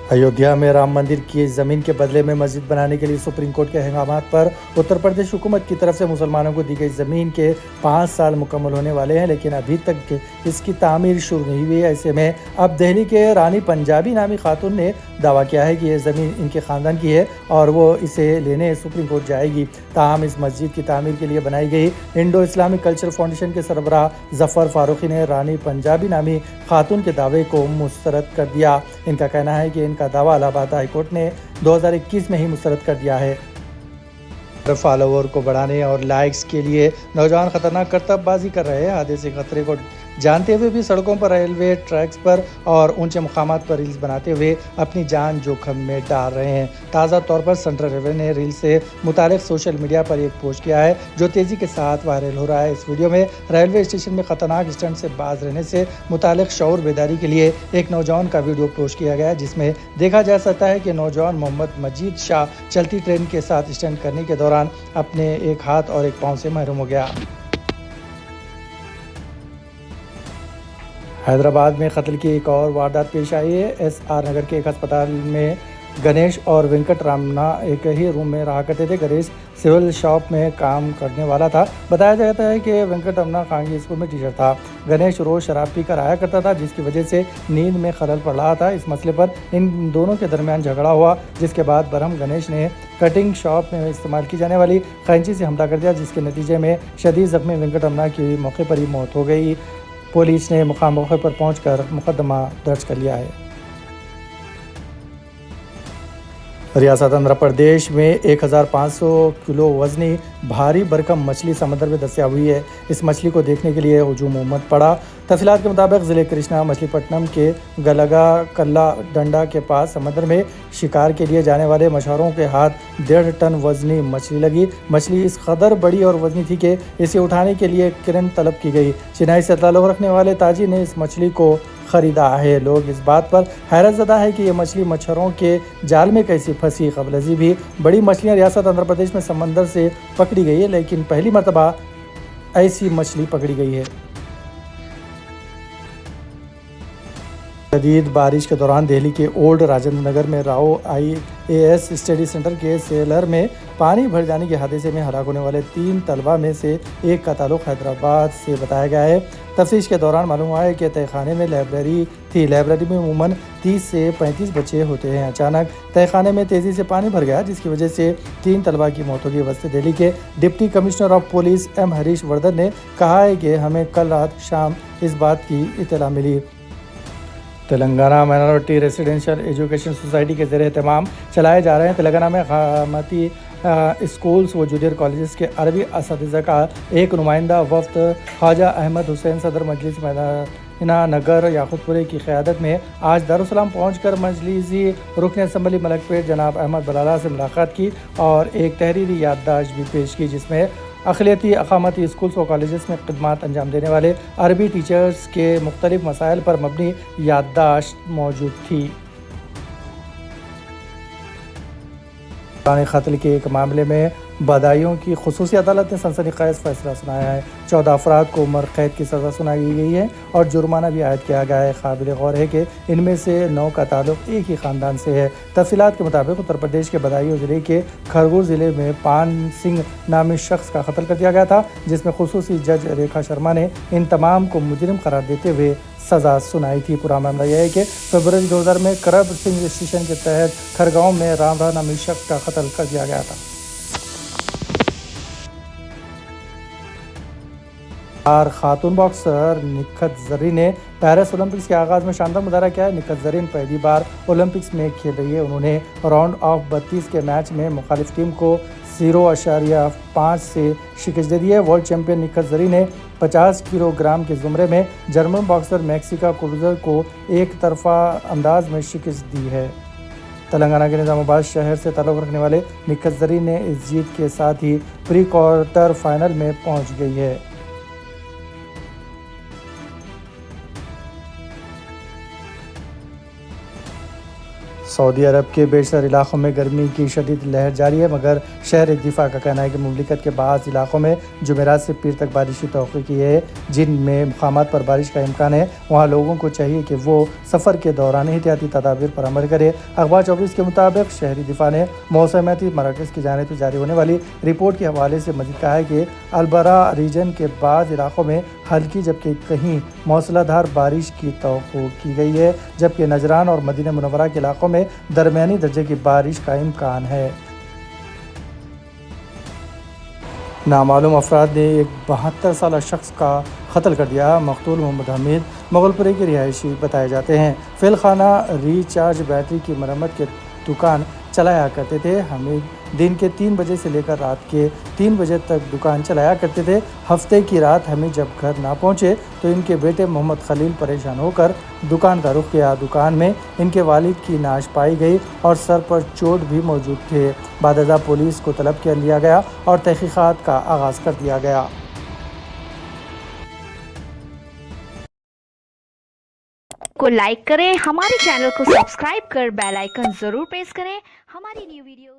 अयोध्या में राम मंदिर की ज़मीन के बदले में मस्जिद बनाने के लिए सुप्रीम कोर्ट के अहकामात पर उत्तर प्रदेश हुकूमत की तरफ से मुसलमानों को दी गई ज़मीन के 5 साल मुकम्मल होने वाले हैं, लेकिन अभी तक इसकी तामीर शुरू नहीं हुई है। ऐसे में अब दिल्ली के रानी पंजाबी नामी खातून ने दावा किया है कि ये ज़मीन इनके ख़ानदान की है और वो इसे लेने सुप्रीम कोर्ट जाएगी। ताहम इस मस्जिद की तामीर के लिए बनाई गई इंडो इस्लामिक कल्चर फाउंडेशन के सरबराह जफ़र फारूकी ने रानी पंजाबी नामी खातून के दावे को मुस्तरद कर दिया। इनका कहना है कि इनका दावा इलाहाबाद हाई कोर्ट ने 2021 में ही मुस्तरद कर दिया है। फॉलोवर को बढ़ाने और लाइक्स के लिए नौजवान खतरनाक करतबबाजी कर रहे हैं। हादसे के खतरे को जानते हुए भी सड़कों पर, रेलवे ट्रैक्स पर और ऊंचे मुकामात पर रील्स बनाते हुए अपनी जान जोखिम में डाल रहे हैं। ताज़ा तौर पर सेंट्रल रेलवे ने रील से मुतालिक सोशल मीडिया पर एक पोस्ट किया है जो तेज़ी के साथ वायरल हो रहा है। इस वीडियो में रेलवे स्टेशन में खतरनाक स्टंट से बाज रहने से मुतालिक शऊर बेदारी के लिए एक नौजवान का वीडियो पोस्ट किया गया है, जिसमें देखा जा सकता है कि नौजवान मोहम्मद मजीद शाह चलती ट्रेन के साथ स्टंट करने के दौरान अपने एक हाथ और एक पाँव से महरूम हो गया। हैदराबाद में कत्ल की एक और वारदात पेश आई है। SR नगर के एक अस्पताल में गणेश और वेंकट रामना एक ही रूम में रहा करते थे। गणेश सिविल शॉप में काम करने वाला था। बताया जाता है कि वेंकट रमना खांगी स्कूल में टीचर था। गणेश रोज़ शराब पी कर आया करता था, जिसकी वजह से नींद में खलल पड़ रहा था। इस मसले पर इन दोनों के दरमियान झगड़ा हुआ, जिसके बाद बरहम गणेश ने कटिंग शॉप में इस्तेमाल की जाने वाली कैंची से हमला कर दिया, जिसके नतीजे में शदीद जख्मी वेंकट रमना की मौके पर ही मौत हो गई। पुलिस ने मौके पर पहुंचकर मुकदमा दर्ज कर लिया है। रियासत आंध्र प्रदेश में 1500 किलो वजनी भारी भरकम मछली समंदर में दस्तियाब हुई है। इस मछली को देखने के लिए हुजूम उमड़ पड़ा। तफसीलात के मुताबिक ज़िले कृष्णा मछलीपट्टनम के गलगा कल्ला डंडा के पास समंदर में शिकार के लिए जाने वाले मछुआरों के हाथ 1.5 टन वजनी मछली लगी। मछली इस कदर बड़ी और वजनी थी कि इसे उठाने के लिए क्रेन तलब की गई। चेन्नई से ताल्लुक़ रखने वाले ताजी ने इस मछली को ख़रीदा है। लोग इस बात पर हैरत ज़दा है कि ये मछली मच्छरों के जाल में कैसी फंसी। क़बल अज़ी भी बड़ी मछलियाँ रियासत आंध्र प्रदेश में समंदर से पकड़ी गई है, लेकिन पहली मरतबा ऐसी मछली पकड़ी गई है। शदीद बारिश के दौरान दिल्ली के ओल्ड राजेंद्र नगर में राव IAS स्टडी सेंटर के सेलर में पानी भर जाने के हादसे में हलाक होने वाले 3 तलबा में से एक का ताल्लुक हैदराबाद से बताया गया है। तफ्तीश के दौरान मालूम हुआ है कि तहखाने में लाइब्रेरी थी। लाइब्रेरी में अमूमन 30 से 35 बच्चे होते हैं। अचानक तहखाने में तेज़ी से पानी भर गया, जिसकी वजह से 3 तलबा की मौत हो गई। वस्ती दिल्ली के deputy commissioner of police M Harish Vardhan ने कहा है कि हमें कल रात शाम इस बात की इत्तला मिली। Telangana minority residential education society के ज़रिए तमाम चलाए जा रहे हैं तेलंगाना में क़ामती स्कूल्स व जूनियर कॉलेजेस के अरबी असातिज़ा का एक नुमाइंदा वफ़द ख्वाजा अहमद हुसैन सदर मजलिस मैदाना नगर याकूतपुरे की क़यादत में आज दारुस्सलाम पहुंचकर मजलिसी रुकन असम्बली मलकपेट जनाब अहमद बलाला से मुलाकात की और एक तहरीरी याददाश्त भी पेश की, जिसमें अक़लियती अक़ामती स्कूल्स व कॉलेजेस में खिदमत अंजाम देने वाले अरबी टीचर्स के मुख्तलिफ मसाइल पर मबनी याददाश्त मौजूद थी। कत्ल के एक मामले में बदायूं की खुसूसी अदालत ने सनसनीखेज़ फैसला सुनाया है। 14 अफराद को उम्र कैद की सज़ा सुनाई गई है और जुर्माना भी आयद किया गया है। काबिल गौर है कि इनमें से 9 का ताल्लुक एक ही ख़ानदान से है। तफसीलात के मुताबिक उत्तर प्रदेश के बदायूं ज़िले के खरगोन ज़िले में पान सिंह नामी शख्स का कत्ल कर दिया गया था, जिसमें खुसूसी जज रेखा शर्मा ने इन तमाम को मुजरिम करार देते हुए सज़ा सुनाई थी। पूरा मामला यह है कि फरवरी 2000 में करब सिंह स्टेशन के तहत खरगांव में राम नामी शख्स का कत्ल कर दिया गया था। और खातून बॉक्सर निखत ज़रीन ने पेरिस ओलंपिक्स के आगाज़ में शानदार मुजाहरा किया है। निखत ज़रीन पहली बार ओलंपिक्स में खेल रही है। उन्होंने राउंड ऑफ 32 के मैच में मुखालिफ टीम को 0.5 से शिकस्त दे दी है। वर्ल्ड चैंपियन निखत ज़रीन ने 50 किलोग्राम के ज़ुमरे में जर्मन बॉक्सर मैक्सिका क्रूज़र को एक तरफा अंदाज में शिकस्त दी है। तेलंगाना के निज़ामाबाद शहर से ताल्लुक़ रखने वाले निखत ज़रीन ने इस जीत के साथ ही प्री क्वार्टर फाइनल में पहुंच गई है। سعودی عرب کے بیشتر علاقوں میں گرمی کی شدید لہر جاری ہے، مگر شہر دفاع کا کہنا ہے کہ مملکت کے بعض علاقوں میں جمعرات سے پیر تک بارش کی توقع کی ہے، جن میں مقامات پر بارش کا امکان ہے۔ وہاں لوگوں کو چاہیے کہ وہ سفر کے دوران احتیاطی تدابیر پر عمل کرے۔ اخبار 24 کے مطابق شہری دفاع نے موسمیاتی مراکز کی جانب سے جاری ہونے والی رپورٹ کے حوالے سے مزید کہا ہے کہ البرا ریجن کے بعض علاقوں میں ہلکی جبکہ کہیں موسلا دھار بارش کی توقع کی گئی ہے، جبکہ نجران اور مدینہ منورہ کے علاقوں میں درمیانی درجے کی بارش کا امکان ہے۔ نامعلوم افراد نے ایک 72 سالہ شخص کا قتل کر دیا۔ مقتول محمد حمید مغل پورے کے رہائشی بتائے جاتے ہیں۔ فی الخانہ ریچارج بیٹری کی مرمت کے دکان چلایا کرتے تھے۔ حمید دن کے 3 بجے سے لے کر رات کے 3 بجے تک دکان چلایا کرتے تھے۔ ہفتے کی رات حمید جب گھر نہ پہنچے تو ان کے بیٹے محمد خلیل پریشان ہو کر دکان کا رخ کیا۔ دکان میں ان کے والد کی نعش پائی گئی اور سر پر چوٹ بھی موجود تھے۔ بعد ازاں پولیس کو طلب کر لیا گیا اور تحقیقات کا آغاز کر دیا گیا۔ کو لائک کریں، ہمارے چینل کو سبسکرائب کر بیل آئیکن ضرور پریس کریں۔ ہماری نیو ویڈیو